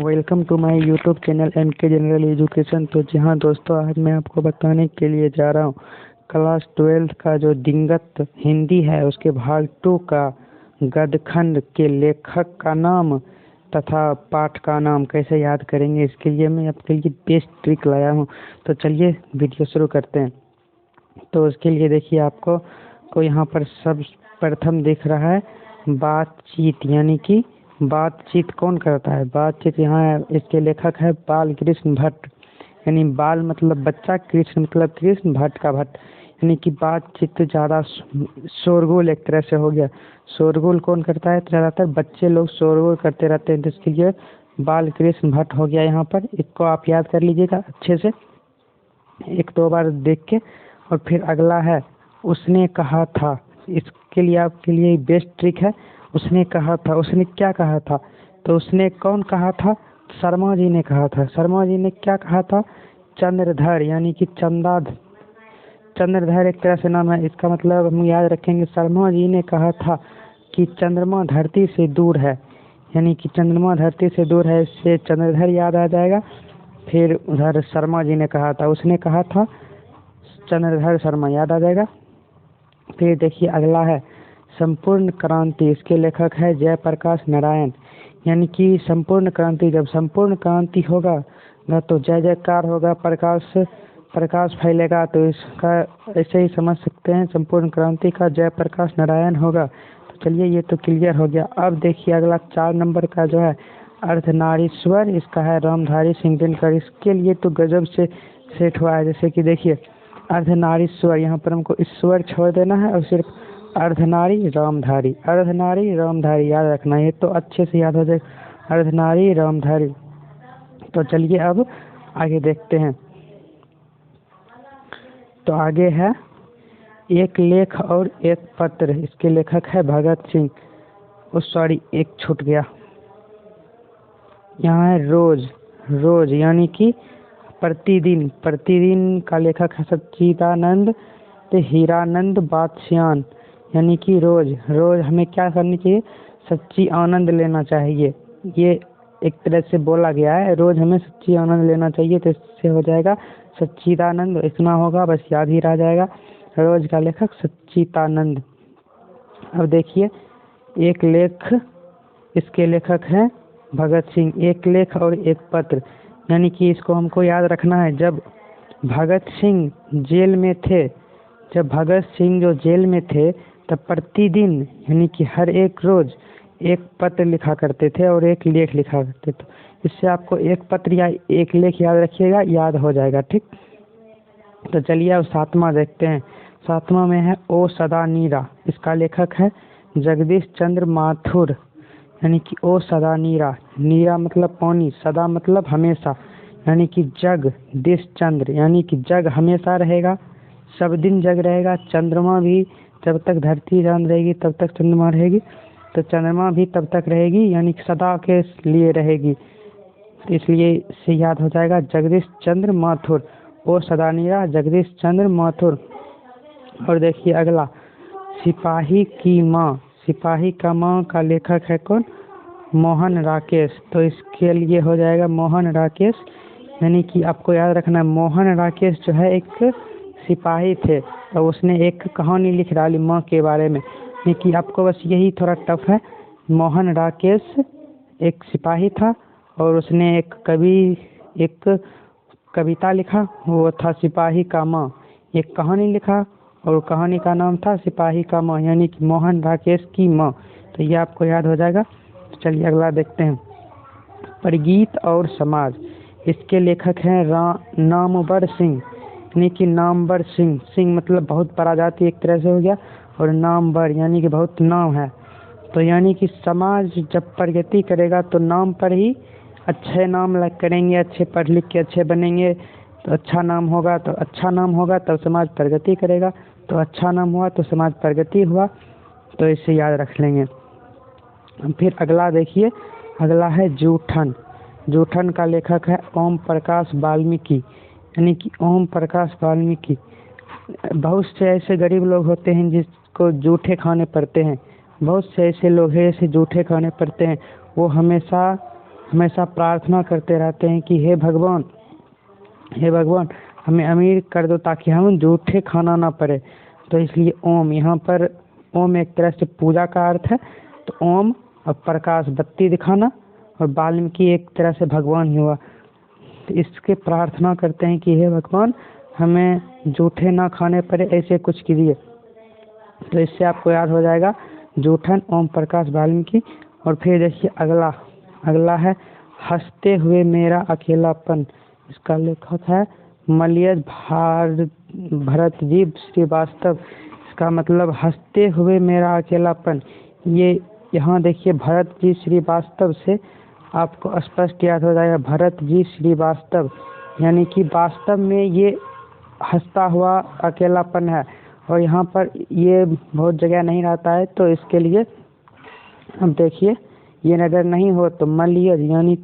Welcome to my YouTube channel NK general education. तो जी हाँ दोस्तों, आज मैं आपको बताने के लिए जा रहा हूँ क्लास 12 का जो दिंगत हिंदी है उसके भाग 2 का गद्यखंड के लेखक का नाम तथा पाठ का नाम कैसे याद करेंगे। इसके लिए मैं आपके लिए बेस्ट ट्रिक लाया हूँ। तो चलिए वीडियो शुरू करते हैं। तो उसके लिए देखिए, आपको यहाँ पर सब प्रथम दिख रहा है बातचीत, यानी कि बातचीत कौन करता है। बातचीत यहाँ इसके लेखक है बाल कृष्ण भट्ट, यानी बाल मतलब बच्चा, कृष्ण मतलब कृष्ण, भट्ट का भट्ट, यानी कि बातचीत ज़्यादा शोरगुल एक तरह से हो गया। शोरगुल कौन करता है? तो ज़्यादातर बच्चे लोग शोरगुल करते रहते हैं, जिसके लिए बाल कृष्ण भट्ट हो गया यहाँ पर। इसको आप याद कर लीजिएगा अच्छे से एक दो बार देख के। और फिर अगला है उसने कहा था। इसके लिए आपके लिए बेस्ट ट्रिक है। उसने कहा था, उसने क्या कहा था? तो उसने कौन कहा था? शर्मा जी ने कहा था। शर्मा जी ने क्या कहा था? चंद्रधर, यानी कि चंद्रधर एक तरह से नाम है। इसका मतलब हम याद रखेंगे, शर्मा जी ने कहा था कि चंद्रमा धरती से दूर है, यानी कि चंद्रमा धरती से दूर है, इससे चंद्रधर याद आ जाएगा। फिर उधर शर्मा जी ने कहा था, उसने कहा था, चंद्रधर शर्मा याद आ जाएगा। फिर देखिए अगला है संपूर्ण क्रांति। इसके लेखक है जयप्रकाश नारायण, यानी कि संपूर्ण क्रांति, जब संपूर्ण क्रांति होगा ना तो जय जयकार होगा, प्रकाश फैलेगा। तो इसका ऐसे ही समझ सकते हैं, संपूर्ण क्रांति का जयप्रकाश नारायण होगा। तो चलिए ये तो क्लियर हो गया। अब देखिए अगला 4 नंबर का जो है अर्धनारीश्वर, इसका है रामधारी सिंह दिनकर। इसके लिए तो गजब से सेट हुआ है। जैसे कि देखिए अर्धनारीश्वर, यहाँ पर हमको ईश्वर छोड़ देना है और सिर्फ अर्धनारी रामधारी, अर्धनारी रामधारी याद रखना है, तो अच्छे से याद हो जाएगा, अर्धनारी रामधारी। तो चलिए अब आगे देखते हैं। तो आगे है एक लेख और एक पत्र। इसके लेखक है भगत सिंह। एक छूट गया। यहाँ है रोज यानी कि प्रतिदिन का लेखक है सच्चिदानंद हीरानंद बादशान, यानी कि रोज हमें क्या करनी चाहिए? सच्ची आनंद लेना चाहिए। ये एक तरह से बोला गया है, रोज हमें सच्ची आनंद लेना चाहिए। तो इससे हो जाएगा सच्चिदानंद, इतना होगा बस, याद ही रह जाएगा। रोज का लेखक सच्चिदानंद। अब देखिए एक लेख, इसके लेखक हैं भगत सिंह। एक लेख और एक पत्र, यानी कि इसको हमको याद रखना है। जब भगत सिंह जेल में थे, जब भगत सिंह जो जेल में थे, तब प्रतिदिन यानी कि हर एक रोज एक पत्र लिखा करते थे और एक लेख लिखा करते थे। इससे आपको एक पत्र या एक लेख याद रखिएगा, याद हो जाएगा, ठीक। तो चलिए अब 7वां देखते हैं। 7वां में है ओ सदा नीरा। इसका लेखक है जगदीश चंद्र माथुर, यानी कि ओ सदा नीरा। नीरा मतलब पानी, सदा मतलब हमेशा, यानी कि जगदीश चंद्र, यानी कि जग हमेशा रहेगा, सब दिन जग रहेगा। चंद्रमा भी, जब तक धरती चांद रहेगी तब तक चंद्रमा रहेगी, तो चंद्रमा भी तब तक रहेगी, यानी कि सदा के लिए रहेगी। इसलिए इससे याद हो जाएगा जगदीश चंद्र माथुर, ओ सदा नीरा जगदीश चंद्र माथुर। और देखिए अगला सिपाही की माँ। सिपाही का माँ का लेखक है कौन? मोहन राकेश। तो इसके लिए हो जाएगा मोहन राकेश, यानी कि आपको याद रखना मोहन राकेश जो है एक सिपाही थे, और उसने एक कहानी लिख डाली माँ के बारे में। यानी कि आपको बस यही थोड़ा टफ है। मोहन राकेश एक सिपाही था और उसने एक कविता लिखा, वो था सिपाही का माँ। एक कहानी लिखा और कहानी का नाम था सिपाही का माँ, यानी कि मोहन राकेश की माँ। तो ये आपको याद हो जाएगा। तो चलिए अगला देखते हैं प्रगीत और समाज। इसके लेखक हैं नामवर सिंह, यानी कि नामवर सिंह। सिंह मतलब बहुत बड़ा जाति एक तरह से हो गया, और नामवर यानी कि बहुत नाम है। तो यानी कि समाज जब प्रगति करेगा तो नाम पर ही अच्छे नाम करेंगे, अच्छे पढ़ लिख के अच्छे बनेंगे तो अच्छा नाम होगा, तो अच्छा नाम होगा तब समाज प्रगति करेगा, तो अच्छा नाम हुआ तो समाज प्रगति हुआ। तो इसे याद रख लेंगे। फिर अगला देखिए, अगला है जूठन का लेखक है ओम प्रकाश वाल्मीकि, यानी कि ओम प्रकाश वाल्मीकि। बहुत से ऐसे गरीब लोग होते हैं जिसको जूठे खाने पड़ते हैं, बहुत से ऐसे लोग हैं जैसे जूठे खाने पड़ते हैं। वो हमेशा हमेशा प्रार्थना करते रहते हैं कि हे भगवान हमें अमीर कर दो ताकि हम जूठे खाना ना पड़े। तो इसलिए ओम, यहाँ पर ओम एक तरह से पूजा का अर्थ है। तो ओम और प्रकाश बत्ती दिखाना, और वाल्मीकि एक तरह से भगवान ही हुआ। तो इसके प्रार्थना करते हैं कि हे भगवान हमें जूठे ना खाने पड़े, ऐसे कुछ कीजिए। तो इससे आपको याद हो जाएगा जूठन, ओम प्रकाश, वाल्मीकि। और फिर देखिए अगला है हंसते हुए मेरा अकेलापन। इसका लेखक है मलयज भरतजी श्रीवास्तव। इसका मतलब हंसते हुए मेरा अकेलापन। ये यहाँ देखिए भरत जी श्रीवास्तव से आपको स्पष्ट याद हो जाएगा, भरत जी श्रीवास्तव, यानी कि वास्तव में ये हंसता हुआ अकेलापन है। और यहाँ पर ये बहुत जगह नहीं रहता है, तो इसके लिए अब देखिए ये नगर नहीं हो तो मलयज यानी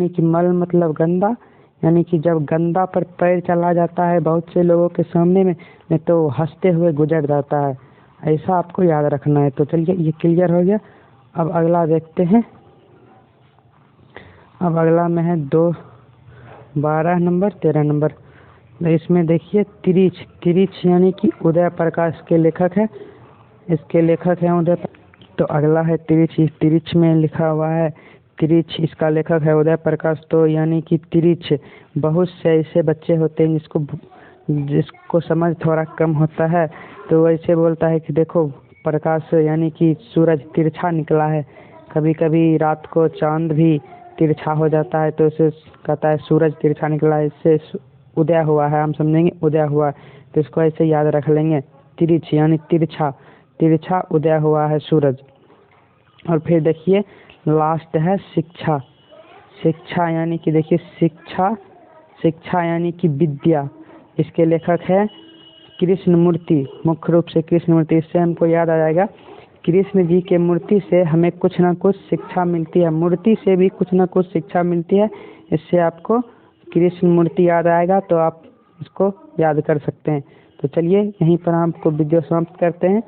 कि मल मतलब गंदा, यानी कि जब गंदा पर पैर चला जाता है बहुत से लोगों के सामने में, नहीं तो हंसते हुए गुजर जाता है। ऐसा आपको याद रखना है। तो चलिए ये क्लियर हो गया। अब अगला देखते हैं। अब अगला में है 12 नंबर 13 नंबर। इसमें देखिए तिरिच यानी कि उदय प्रकाश के लेखक है। इसके लेखक हैं उदय। तो अगला है तिरिच में लिखा हुआ है तिरिच, इसका लेखक है उदय प्रकाश। तो यानी कि तिरिच, बहुत से ऐसे बच्चे होते हैं जिसको समझ थोड़ा कम होता है, तो वैसे बोलता है कि देखो प्रकाश यानी कि सूरज तिरछा निकला है। कभी कभी रात को चांद भी तिरछा हो जाता है, तो इसे कहता है सूरज तिरछा निकला है, इससे उदय हुआ है, हम समझेंगे उदय हुआ है। तो इसको ऐसे याद रख लेंगे, तिरिच यानी तिरछा उदय हुआ है सूरज। और फिर देखिए लास्ट है शिक्षा यानी कि देखिए शिक्षा यानी कि विद्या। इसके लेखक है कृष्णमूर्ति, मुख्य रूप से कृष्णमूर्ति। इससे हमको याद आ जाएगा कृष्ण जी के मूर्ति से हमें कुछ ना कुछ शिक्षा मिलती है, मूर्ति से भी कुछ ना कुछ शिक्षा मिलती है। इससे आपको कृष्ण मूर्ति याद आएगा, तो आप इसको याद कर सकते हैं। तो चलिए यहीं पर आपको वीडियो समाप्त करते हैं।